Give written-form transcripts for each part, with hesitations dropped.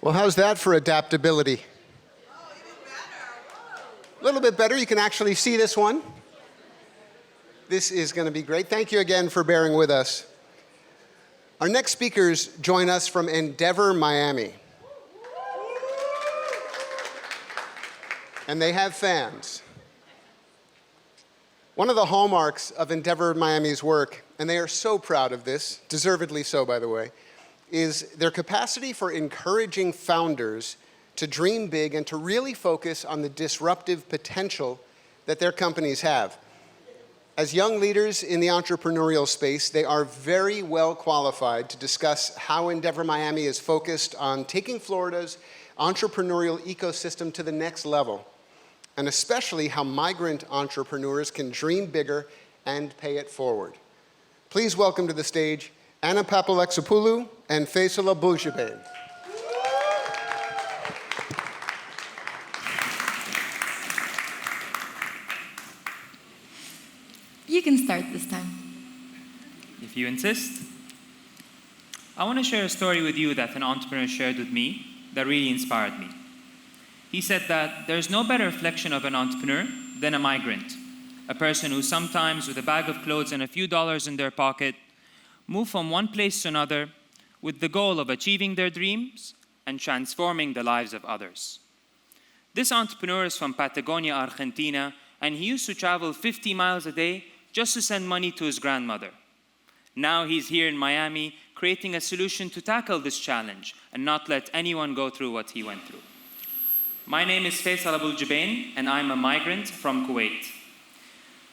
Well, how's that for adaptability? A little bit better. You can actually see this one. This is going to be great. Thank you again for bearing with us. Our next speakers join us from Endeavor, Miami. And they have fans. One of the hallmarks of Endeavor Miami's work, and they are so proud of this, deservedly so, by the way, is their capacity for encouraging founders to dream big and to really focus on the disruptive potential that their companies have. As young leaders in the entrepreneurial space, they are very well qualified to discuss how Endeavor Miami is focused on taking Florida's entrepreneurial ecosystem to the next level, and especially how migrant entrepreneurs can dream bigger and pay it forward. Please welcome to the stage Anna Papalexopoulou and Faysal Abul-Jabain. You can start this time. If you insist. I want to share a story with you that an entrepreneur shared with me that really inspired me. He said that there's no better reflection of an entrepreneur than a migrant, a person who sometimes, with a bag of clothes and a few dollars in their pocket, move from one place to another with the goal of achieving their dreams and transforming the lives of others. This entrepreneur is from Patagonia, Argentina, and he used to travel 50 miles a day just to send money to his grandmother. Now he's here in Miami creating a solution to tackle this challenge and not let anyone go through what he went through. My name is Faysal Abul-Jabain, and I'm a migrant from Kuwait.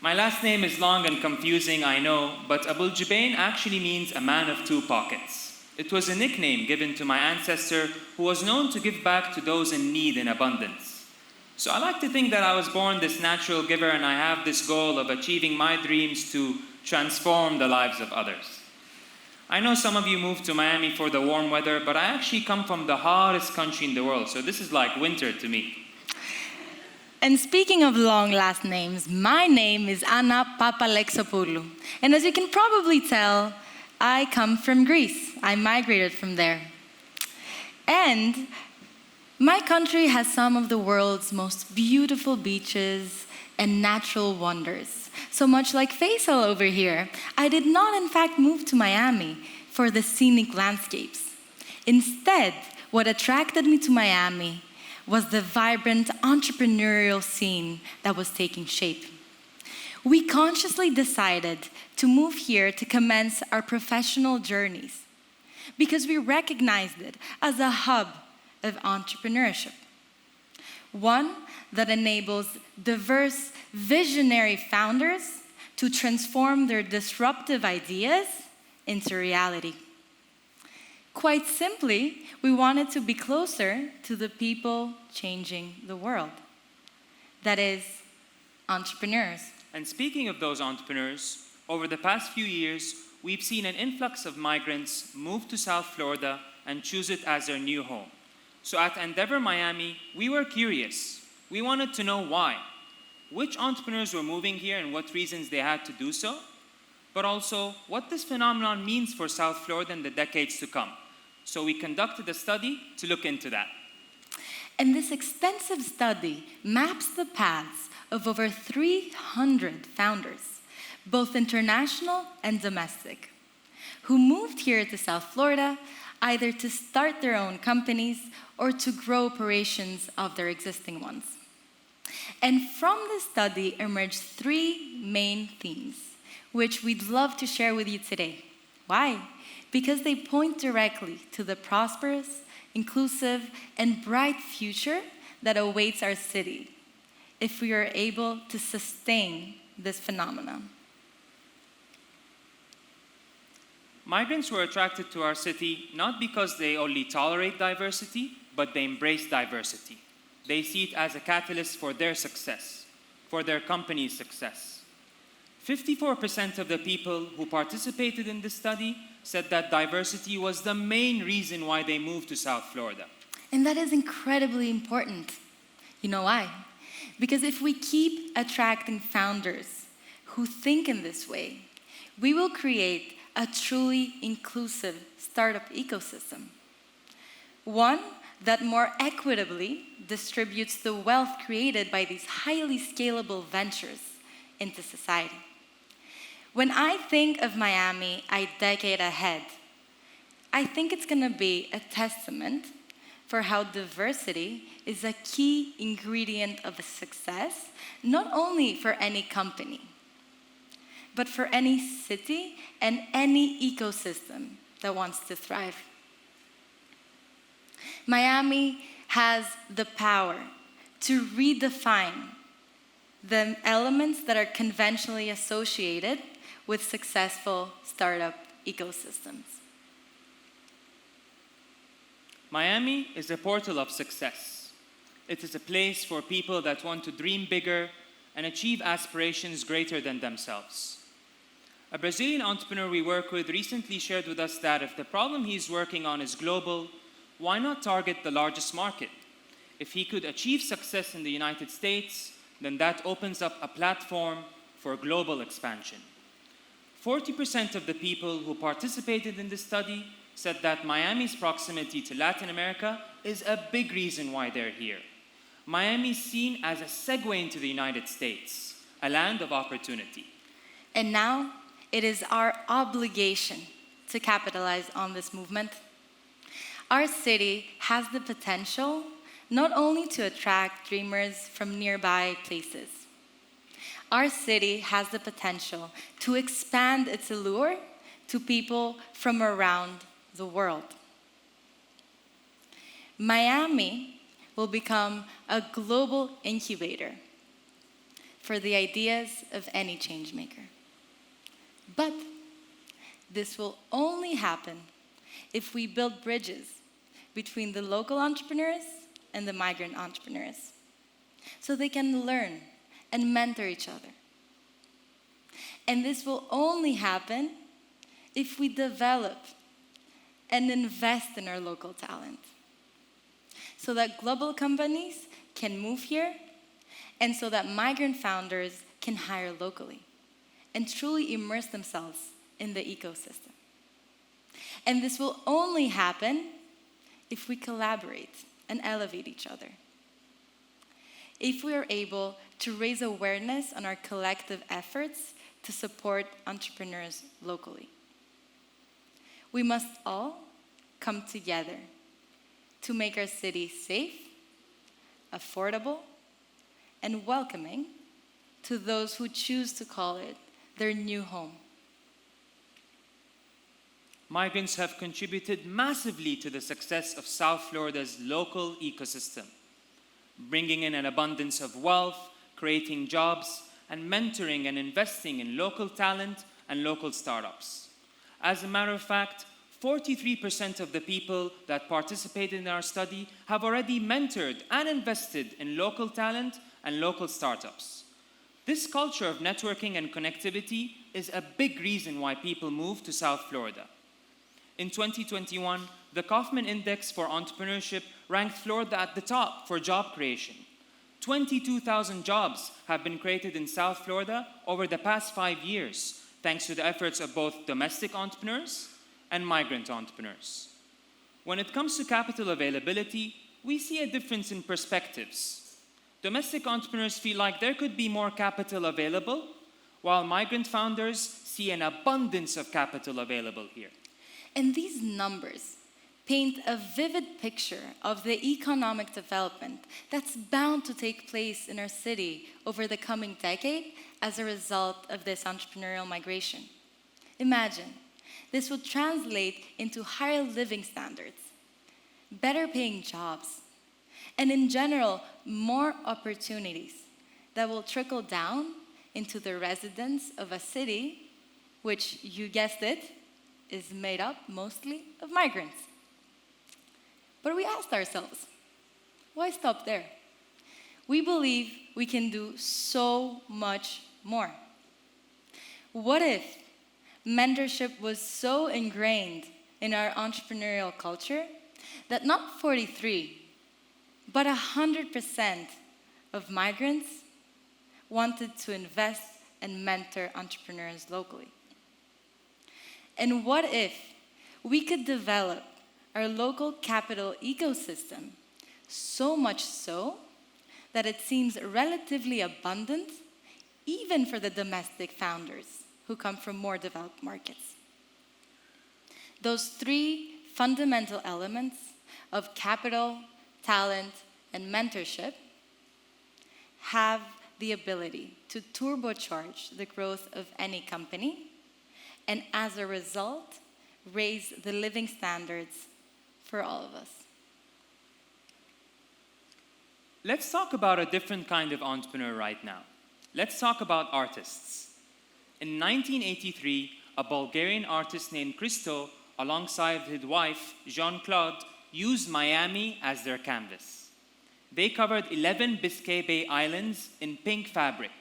My last name is long and confusing, I know, but Abul-Jabain actually means a man of two pockets. It was a nickname given to my ancestor who was known to give back to those in need in abundance. So I like to think that I was born this natural giver, and I have this goal of achieving my dreams to transform the lives of others. I know some of you moved to Miami for the warm weather, but I actually come from the hottest country in the world, so this is like winter to me. And speaking of long last names, my name is Anna Papalexopoulou. And as you can probably tell, I come from Greece. I migrated from there. And my country has some of the world's most beautiful beaches and natural wonders. So much like Faysal over here, I did not in fact move to Miami for the scenic landscapes. Instead, what attracted me to Miami was the vibrant entrepreneurial scene that was taking shape. We consciously decided to move here to commence our professional journeys because we recognized it as a hub of entrepreneurship. One that enables diverse, visionary founders to transform their disruptive ideas into reality. Quite simply, we wanted to be closer to the people changing the world. That is, entrepreneurs. And speaking of those entrepreneurs, over the past few years, we've seen an influx of migrants move to South Florida and choose it as their new home. So at Endeavor Miami, we were curious. We wanted to know why. Which entrepreneurs were moving here and what reasons they had to do so, but also what this phenomenon means for South Florida in the decades to come. So we conducted a study to look into that. And this extensive study maps the paths of over 300 founders, both international and domestic, who moved here to South Florida either to start their own companies or to grow operations of their existing ones. And from this study emerged three main themes, which we'd love to share with you today. Why? Because they point directly to the prosperous, inclusive, and bright future that awaits our city if we are able to sustain this phenomenon. Migrants were attracted to our city not because they only tolerate diversity, but they embrace diversity. They see it as a catalyst for their success, for their company's success. 54% of the people who participated in this study said that diversity was the main reason why they moved to South Florida. And that is incredibly important. You know why? Because if we keep attracting founders who think in this way, we will create a truly inclusive startup ecosystem. One that more equitably distributes the wealth created by these highly scalable ventures into society. When I think of Miami a decade ahead, I think it's going to be a testament for how diversity is a key ingredient of a success, not only for any company, but for any city and any ecosystem that wants to thrive. Miami has the power to redefine the elements that are conventionally associated with successful startup ecosystems. Miami is a portal of success. It is a place for people that want to dream bigger and achieve aspirations greater than themselves. A Brazilian entrepreneur we work with recently shared with us that if the problem he's working on is global, why not target the largest market? If he could achieve success in the United States, then that opens up a platform for global expansion. 40% of the people who participated in this study said that Miami's proximity to Latin America is a big reason why they're here. Miami is seen as a segue into the United States, a land of opportunity. And now, it is our obligation to capitalize on this movement. Our city has the potential not only to attract dreamers from nearby places. Our city has the potential to expand its allure to people from around the world. Miami will become a global incubator for the ideas of any changemaker. But this will only happen if we build bridges between the local entrepreneurs and the migrant entrepreneurs, so they can learn and mentor each other. And this will only happen if we develop and invest in our local talent, so that global companies can move here, and so that migrant founders can hire locally and truly immerse themselves in the ecosystem. And this will only happen if we collaborate and elevate each other. If we are able to raise awareness on our collective efforts to support entrepreneurs locally. We must all come together to make our city safe, affordable, and welcoming to those who choose to call it their new home. Migrants have contributed massively to the success of South Florida's local ecosystem, bringing in an abundance of wealth, creating jobs, and mentoring and investing in local talent and local startups. As a matter of fact, 43% of the people that participated in our study have already mentored and invested in local talent and local startups. This culture of networking and connectivity is a big reason why people move to South Florida. In 2021, the Kaufman Index for Entrepreneurship ranked Florida at the top for job creation. 22,000 jobs have been created in South Florida over the past 5 years, thanks to the efforts of both domestic entrepreneurs and migrant entrepreneurs. When it comes to capital availability, we see a difference in perspectives. Domestic entrepreneurs feel like there could be more capital available, while migrant founders see an abundance of capital available here. And these numbers paint a vivid picture of the economic development that's bound to take place in our city over the coming decade as a result of this entrepreneurial migration. Imagine, this will translate into higher living standards, better paying jobs, and in general, more opportunities that will trickle down into the residents of a city, which, you guessed it, is made up mostly of migrants. But we asked ourselves, why stop there? We believe we can do so much more. What if mentorship was so ingrained in our entrepreneurial culture that not 43, but 100% of migrants wanted to invest and mentor entrepreneurs locally? And what if we could develop our local capital ecosystem, so much so that it seems relatively abundant even for the domestic founders who come from more developed markets. Those three fundamental elements of capital, talent, and mentorship have the ability to turbocharge the growth of any company, and as a result, raise the living standards for all of us. Let's talk about a different kind of entrepreneur right now. Let's talk about artists. In 1983, a Bulgarian artist named Christo, alongside his wife, Jean-Claude, used Miami as their canvas. They covered 11 Biscay Bay islands in pink fabric.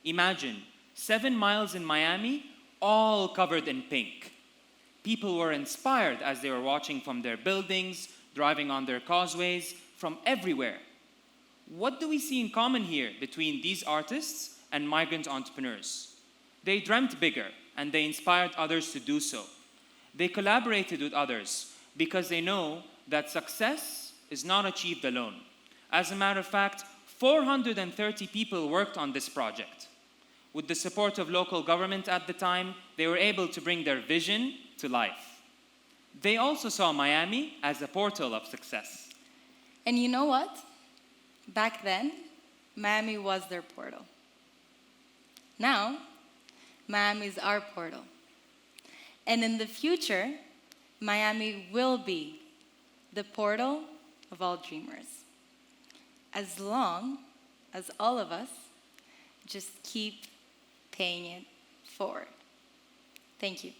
Imagine, 7 miles in Miami, all covered in pink. People were inspired as they were watching from their buildings, driving on their causeways, from everywhere. What do we see in common here between these artists and migrant entrepreneurs? They dreamt bigger and they inspired others to do so. They collaborated with others because they know that success is not achieved alone. As a matter of fact, 430 people worked on this project. With the support of local government at the time, they were able to bring their vision to life. They also saw Miami as a portal of success. And you know what? Back then, Miami was their portal. Now, Miami is our portal. And in the future, Miami will be the portal of all dreamers. As long as all of us just keep paying it forward. Thank you.